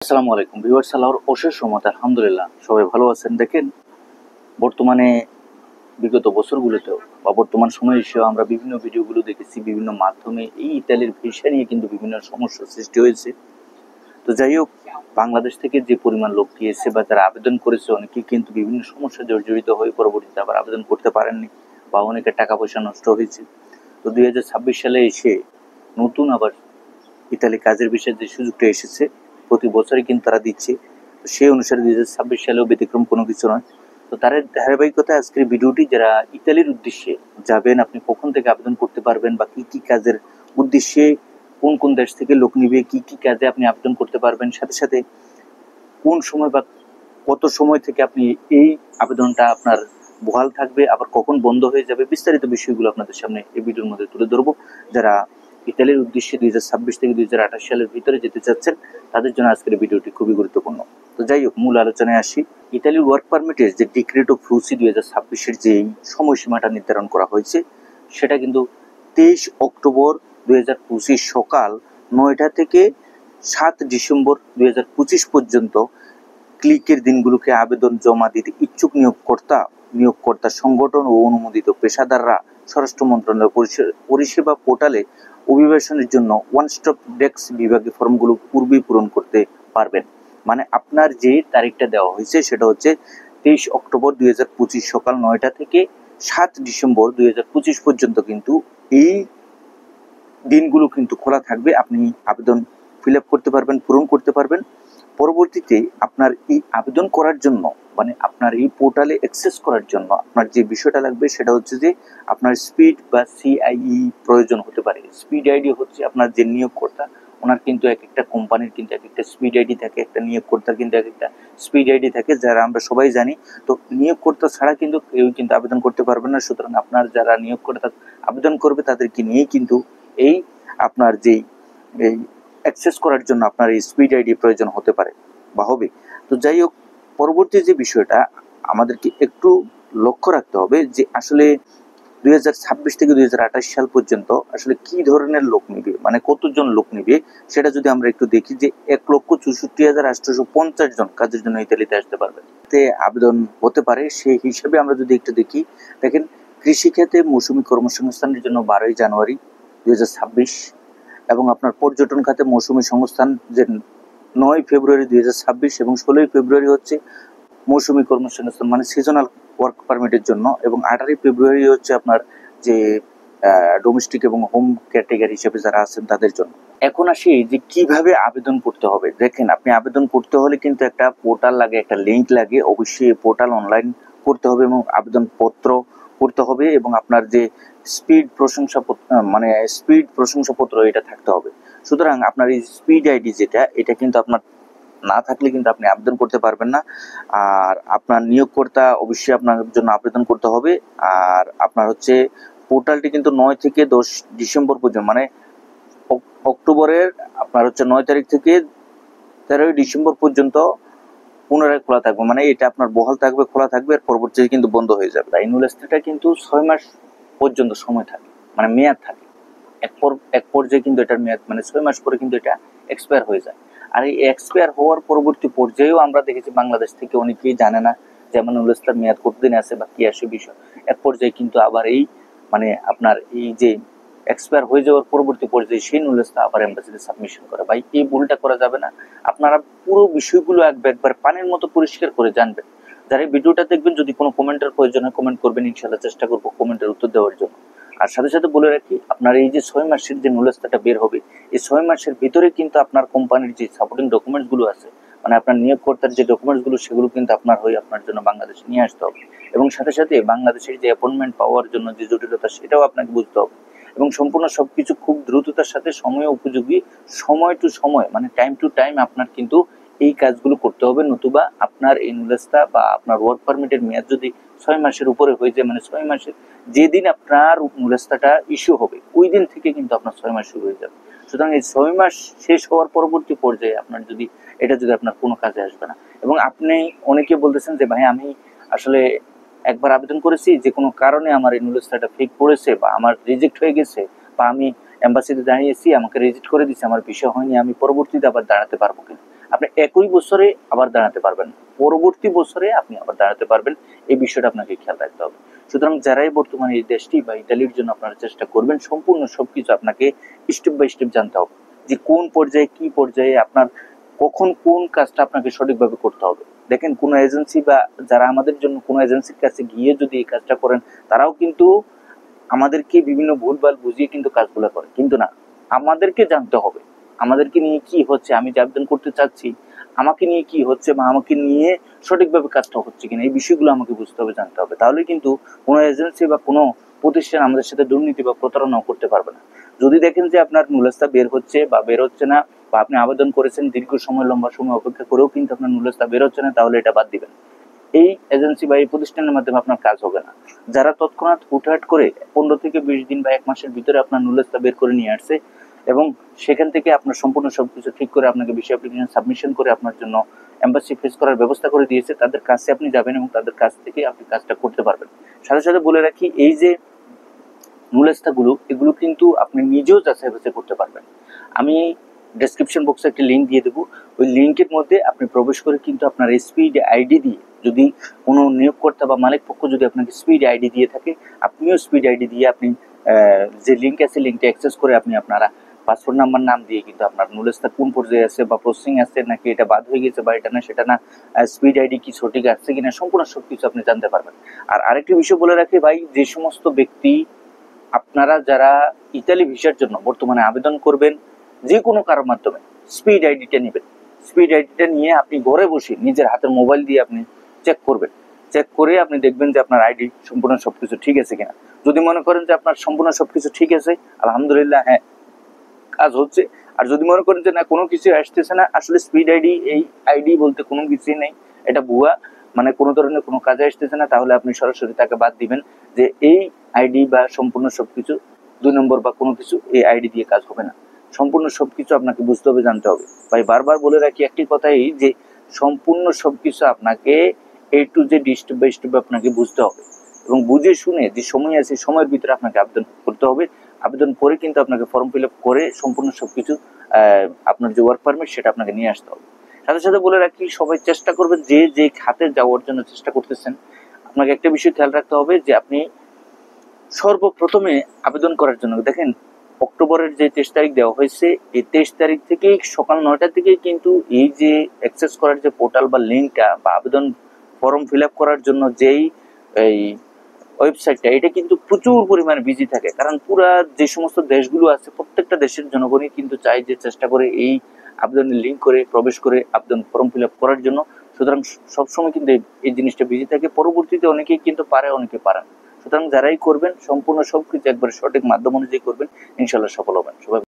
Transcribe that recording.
আসসালামু আলাইকুম ভিউয়ার্স, আল্লাহর অশেষ রহমতে আলহামদুলিল্লাহ সবাই ভালো আছেন। দেখেন, বর্তমানে বিগত বছরগুলোতেও বা বর্তমান সময়ে এসেও আমরা বিভিন্ন ভিডিওগুলো দেখেছি, বিভিন্ন মাধ্যমে এই ইতালির ভিসা নিয়ে কিন্তু বিভিন্ন সমস্যার সৃষ্টি হয়েছে। তো যাই হোক, বাংলাদেশ থেকে যে পরিমাণ লোক গিয়েছে বা যারা আবেদন করেছে, অনেকেই কিন্তু বিভিন্ন সমস্যা জর্জরিত হয়ে পরবর্তীতে আবার আবেদন করতে পারেননি বা অনেকের টাকা পয়সা নষ্ট হয়েছে। তো 2026 সালে এসে নতুন আবার ইতালি কাজের বিষয়ে যে সুযোগটা এসেছে, প্রতি বছরই কিন্তু তারা দিচ্ছে। তো সেই অনুসারে 2026 সালেও ব্যতিক্রম কোনো কিছু নয়। তো তার ধারাবাহিকতায় আজকের ভিডিওটি, যারা ইতালির উদ্দেশ্যে যাবেন, আপনি কখন থেকে আবেদন করতে পারবেন বা কি কি কাজের উদ্দেশ্যে কোন কোন দেশ থেকে লোক নিবে, কি কি কাজে আপনি আবেদন করতে পারবেন, সাথে সাথে কোন সময় বা কত সময় থেকে আপনি এই আবেদনটা আপনার বহাল থাকবে, আবার কখন বন্ধ হয়ে যাবে, বিস্তারিত বিষয়গুলো আপনাদের সামনে এই ভিডিওর মধ্যে তুলে ধরবো। যারা ইতালির উদ্দেশ্যে 2026 থেকে 2028 সালের ভিতরে যেতে চাচ্ছেন, তাদের জন্য আজকের ভিডিওটি খুবই গুরুত্বপূর্ণ। তো যাই হোক, মূল আলোচনায় আসি। ইতালির ওয়ার্ক পারমিটের যে ডিক্রিট অফ ফ্লুসি 2026-এর যে সময়সীমাটা নির্ধারণ করা হয়েছে, সেটা কিন্তু 23 অক্টোবর 2025 সকাল 9টা থেকে 7 ডিসেম্বর 2025 পর্যন্ত ক্লিকের দিনগুলোকে আবেদন জমা দিতে ইচ্ছুক নিয়োগকর্তা সংগঠন ও অনুমোদিত পেশাদাররা স্বরাষ্ট্র মন্ত্রণালয়ের পরিষেবা পোর্টালে অভিবাসনের জন্য ওয়ান স্টপ ডেস্ক বিভাগে ফর্মগুলো পূর্বেই পূরণ করতে পারবেন। মানে আপনার যে তারিখটা দেওয়া হয়েছে সেটা হচ্ছে 23 অক্টোবর 2025 সকাল 9টা থেকে 7 ডিসেম্বর 2025 পর্যন্ত কিন্তু এই দিনগুলো কিন্তু খোলা থাকবে। আপনি আবেদন ফিল আপ করতে পারবেন, পূরণ করতে পারবেন। পরবর্তীতে আপনার এই আবেদন করার জন্য, মানে আপনার এই পোর্টালে অ্যাক্সেস করার জন্য আপনার যে বিষয়টা লাগবে সেটা হচ্ছে যে আপনার স্পিড বা সিআইই প্রয়োজন হতে পারে। স্পিড আইডি হচ্ছে আপনার যে নিয়োগকর্তা, ওনার কিন্তু এক একটা কোম্পানির কিন্তু এক একটা স্পিড আইডি থাকে, একটা নিয়োগকর্তার কিন্তু এক একটা স্পিড আইডি থাকে, যারা আমরা সবাই জানি। তো নিয়োগকর্তা ছাড়া কিন্তু কেউ কিন্তু আবেদন করতে পারবে না। সুতরাং আপনার যারা নিয়োগকর্তা আবেদন করবে তাদেরকে নিয়েই কিন্তু এই আপনার যেই এই অ্যাক্সেস করার জন্য আপনার এই স্পিড আইডি প্রয়োজন হতে পারে বা হবে। তো যাই হোক, পরবর্তী যে বিষয়টা আমাদেরকে একটু লক্ষ্য রাখতে হবে যে আসলে 2026 থেকে 2028 সাল পর্যন্ত আসলে কি ধরনের লোক নিবে, মানে কতজন লোক নিবে, সেটা যদি আমরা একটু দেখি যে 1,64,850 জন কাজের জন্য ইতালিতে আসতে পারবে, তে আবেদন হতে পারে। সেই হিসাবে আমরা যদি একটু দেখি, দেখেন, কৃষিক্ষেত্রে মৌসুমী কর্মসংস্থানের জন্য 12 জানুয়ারি 2026, এবং আপনার পর্যটন খাতে মৌসুমী সংস্থান যে 9 ফেব্রুয়ারি 2026 এবং 16 ফেব্রুয়ারি হচ্ছে মৌসুমী কর্মসংস্থান মানে সিজনাল ওয়ার্ক পারমিটের জন্য, এবং 18 ফেব্রুয়ারি হচ্ছে আপনার যে ডোমেস্টিক এবং হোম ক্যাটেগরি হিসেবে যারা আছেন তাদের জন্য। এখন আসি যে কিভাবে আবেদন করতে হবে। দেখেন, আপনি আবেদন করতে হলে কিন্তু একটা পোর্টাল লাগে, একটা লিঙ্ক লাগে। অবশ্যই পোর্টাল অনলাইন করতে হবে এবং আবেদনপত্র করতে হবে, এবং আপনার যে স্পিড প্রশংসাপত্র এটা থাকতে হবে। সুতরাং আপনার এই স্পিড আইডি যেটা, এটা কিন্তু আপনার না থাকলে কিন্তু আপনি আবেদন করতে পারবেন না। আর আপনার নিয়োগকর্তা অবশ্যই আপনার জন্য আবেদন করতে হবে। আর আপনার হচ্ছে পোর্টালটি কিন্তু 9 থেকে 10 ডিসেম্বর পর্যন্ত, মানে অক্টোবরের আপনার হচ্ছে 9 তারিখ থেকে 13 ডিসেম্বর পর্যন্ত পুনরায় খোলা থাকবে। মানে এটা আপনার বহাল থাকবে, খোলা থাকবে, আর পরবর্তীতে কিন্তু বন্ধ হয়ে যাবে। ইউনিভার্সিটিটা কিন্তু 6 মাস পর্যন্ত সময় থাকে, মানে মেয়াদ থাকে। এক পর্যায়ে কিন্তু এটার মেয়াদ, মানে 6 মাস পরে কিন্তু এটা এক্সপায়ার হয়ে যায়। আর এই এক্সপায়ার হওয়ার পরবর্তী পর্যায়েও আমরা দেখেছি বাংলাদেশ থেকে অনেকেই জানে না যেমন উল্লেস্তার মেয়াদ কতদিন আছে বা কি আসে বিষয়। এক পর্যায়ে কিন্তু আবার এই মানে আপনার এই যে এক্সপায়ার হয়ে যাওয়ার পরবর্তী পর্যায়ে সেই নুলেস্তা আবার এমবাসিতে সাবমিশন করে। ভাই, এই ভুলটা করা যাবে না। আপনারা পুরো বিষয়গুলো একবার পানির মতো পরিষ্কার করে জানবেন। যারা এই ভিডিওটা দেখবেন, যদি কোনো কমেন্টের প্রয়োজন হয় কমেন্ট করবেন, ইনশাআল্লাহ চেষ্টা করবো কমেন্টের উত্তর দেওয়ার জন্য। আর সাথে সাথে বলে রাখি, আপনার এই যে 6 মাসের যে নুলেস্তাটা বের হবে, এই 6 মাসের ভিতরে কিন্তু আপনার কোম্পানির যে সাপোর্টিং ডকুমেন্টস গুলো আছে, মানে আপনার নিয়োগকর্তার যে ডকুমেন্টস গুলো, সেগুলো কিন্তু আপনার হয়ে আপনার জন্য বাংলাদেশে নিয়ে আসতে হবে। এবং সাথে সাথে বাংলাদেশের যে অ্যাপয়েন্টমেন্ট পাওয়ার জন্য যে জটিলতা, সেটাও আপনাকে বুঝতে হবে। এবং সম্পূর্ণ সবকিছু খুব দ্রুততার সাথে সময় উপযোগী, সময় টু সময়, মানে টাইম টু টাইম আপনার কিন্তু এই কাজগুলো করতে হবে। নতুবা আপনার এই নুলেস্তা বা আপনার ওয়ার্ক পারমিটের মেয়াদ যদি 6 মাসের উপরে হয়ে যায়, মানে 6 মাসের যেদিন আপনার নুলেস্তাটা ইস্যু হবে ওই দিন থেকে কিন্তু আপনার 6 মাস শুরু হয়ে যাবে। সুতরাং এই 6 মাস শেষ হওয়ার পরবর্তী পর্যায়ে আপনার যদি আপনার কোনো কাজে আসবে না। এবং আপনি অনেকে বলতেছেন যে ভাই, আমি আসলে একবার আবেদন করেছি, যে কোনো কারণে আমার এই নুলেস্তাটা ফেক পড়েছে বা আমার রিজেক্ট হয়ে গেছে, বা আমি এম্বাসিতে দাঁড়িয়েছি, আমাকে রিজেক্ট করে দিচ্ছে, আমার বিষয় হয়নি, আমি পরবর্তীতে আবার দাঁড়াতে পারবো কিনা। আপনি একই বছরে আবার দাঁড়াতে পারবেন, পরবর্তী বছরে আপনি আবার দাঁড়াতে পারবেন। এই বিষয়টা আপনাকে খেয়াল রাখতে হবে। সুতরাং যারাই বর্তমানে এই দেশটি বা ইতালির জন্য আপনারা চেষ্টা করবেন, সম্পূর্ণ সবকিছু আপনাকে স্টেপ বাই স্টেপ জানতে হবে, যে কোন পর্যায়ে কি পর্যায়ে আপনার কখন কোন কাজটা আপনাকে সঠিকভাবে করতে হবে। দেখেন, কোনো এজেন্সি বা যারা আমাদের জন্য কোনো এজেন্সির কাছে গিয়ে যদি এই কাজটা করেন, তারাও কিন্তু আমাদেরকে বিভিন্ন ভুলভাল বুঝিয়ে কিন্তু কাজগুলো করে, কিন্তু না, আমাদেরকে জানতে হবে আমাদেরকে নিয়ে কি হচ্ছে, আমি যে আবেদন করতে চাচ্ছি আমাকে নিয়ে কি হচ্ছে বা আমাকে নিয়ে সঠিকভাবে কাজটা হচ্ছে কিনা, এই বিষয়গুলো আমাকে বুঝতে হবে, জানতে হবে। তাহলে কিন্তু কোনো এজেন্সি বা কোনো প্রতিষ্ঠান আমাদের সাথে দুর্নীতি বা প্রতারণাও করতে পারবে না। যদি দেখেন যে আপনার নুলাস্তা বের হচ্ছে বা বের হচ্ছে না, বা আপনি আবেদন করেছেন দীর্ঘ সময় লম্বা সময় অপেক্ষা করেও কিন্তু আপনার নুলাস্তা বের হচ্ছে না, তাহলে এটা বাদ দিবেন। এই এজেন্সি বা এই প্রতিষ্ঠানের মাধ্যমে আপনার কাজ হবে না। যারা তৎক্ষণাৎ হুটহাট করে 15 থেকে 20 দিন বা 1 মাসের ভিতরে আপনার নুলাস্তা বের করে নিয়ে আসছে এবং সেখান থেকে আপনার সম্পূর্ণ সবকিছু ঠিক করে আপনাকে ভিসা অ্যাপ্লিকেশন সাবমিশন করে আপনার জন্য এম্বাসি ফেস করার ব্যবস্থা করে দিয়েছে, তাদের কাছে আপনি যাবেন এবং তাদের কাছ থেকে আপনি কাজটা করতে পারবেন। সাথে সাথে বলে রাখি, এই যে নুলাস্তাগুলো, এগুলো কিন্তু আপনি নিজেও যাচাই বাছাই করতে পারবেন। আমি ডেসক্রিপশন বক্সে একটা লিঙ্ক দিয়ে দেবো, ওই লিঙ্কের মধ্যে আপনি প্রবেশ করে কিন্তু আপনার স্পিড আইডি দিয়ে, যদি কোনো নিয়োগকর্তা বা মালিক পক্ষ যদি আপনাকে স্পিড আইডি দিয়ে থাকে, আপনিও স্পিড আইডি দিয়ে আপনি যে লিঙ্ক আছে লিঙ্কটা অ্যাক্সেস করে আপনি আপনারা পাসপোর্ট নাম্বার নাম দিয়ে কিন্তু আপনার নুলাস্তা কোন পর্যায়ে আছে বা প্রসেসিং আছে নাকি এটা বাদ হয়ে গেছে বা এটা না সেটা না, স্পিড আইডি কি সঠিক আসছে কিনা, সম্পূর্ণ সবকিছু আপনি জানতে পারবেন। আর আরেকটি বিষয় বলে রাখি ভাই, যে সমস্ত ব্যক্তি আপনারা যারা ইতালি ভিসার জন্য বর্তমানে আবেদন করবেন, যে কোনো কারোর মাধ্যমে স্পিড আইডিটা নেবেন। স্পিড আইডিটা নিয়ে আপনি ঘরে বসে নিজের হাতের মোবাইল দিয়ে আপনি চেক করবেন। চেক করে আপনি দেখবেন যে আপনার আইডি সম্পূর্ণ সবকিছু ঠিক আছে কিনা। যদি মনে করেন যে আপনার সম্পূর্ণ সবকিছু ঠিক আছে, আলহামদুলিল্লাহ, হ্যাঁ, কাজ হচ্ছে। আর যদি মনে করেন যে না, কোনো কিছু আসতেছে না, আসলে স্পিড আইডি, এই আইডি বলতে কোনো কিছুই নেই, এটা ভুয়া, মানে কোনো ধরনের কোনো কাজে আসতেছে না, তাহলে আপনি সরাসরি তাকে বাদ দিবেন যে এই আইডি বা সম্পূর্ণ সবকিছু 2 নম্বর বা কোনো কিছু, এই আইডি দিয়ে কাজ হবে না। সম্পূর্ণ সবকিছু আপনাকে বুঝতে হবে, জানতে হবে। ভাই বারবার বলে রাখি একটি কথাই, যে সম্পূর্ণ সবকিছু আপনাকে A to Z step by step আপনাকে বুঝতে হবে এবং বুঝে শুনে যে সময় আছে সময়ের ভিতরে আপনাকে আবেদন করতে হবে। আবেদন করে কিন্তু আপনাকে ফর্ম ফিল আপ করে সম্পূর্ণ সবকিছু আপনার যে ওয়ার্ক পারমিট সেটা আপনাকে নিয়ে আসতে হবে। সাথে সাথে বলে রাখি, সবাই চেষ্টা করবেন যে যে খাতে যাওয়ার জন্য চেষ্টা করতেছেন, আপনাকে একটা বিষয় খেয়াল রাখতে হবে যে আপনি সর্বপ্রথমে আবেদন করার জন্য দেখেন, অক্টোবরের যে 23 তারিখ দেওয়া হয়েছে, এই 23 তারিখ থেকে সকাল 9টা থেকে কিন্তু এই যে অ্যাক্সেস করার যে পোর্টাল বা লিঙ্কটা বা আবেদন ফর্ম ফিল আপ করার জন্য যেই এই ওয়েবসাইটটা, এটা কিন্তু প্রচুর পরিমাণে বিজি থাকে। কারণ পুরা যে সমস্ত দেশগুলো আছে, প্রত্যেকটা দেশের জনগণই কিন্তু চায় যে চেষ্টা করে এই আবেদনের লিঙ্ক করে প্রবেশ করে আবেদন ফর্ম ফিল আপ করার জন্য। সুতরাং সবসময় কিন্তু এই জিনিসটা বিজি থাকে। পরবর্তীতে অনেকেই কিন্তু পারে, অনেকে পারে না। সুতরাং যারাই করবেন সম্পূর্ণ সবকিছু একবারে সঠিক মাধ্যম অনুযায়ী করবেন, ইনশাল্লাহ সফল হবেন। সবাই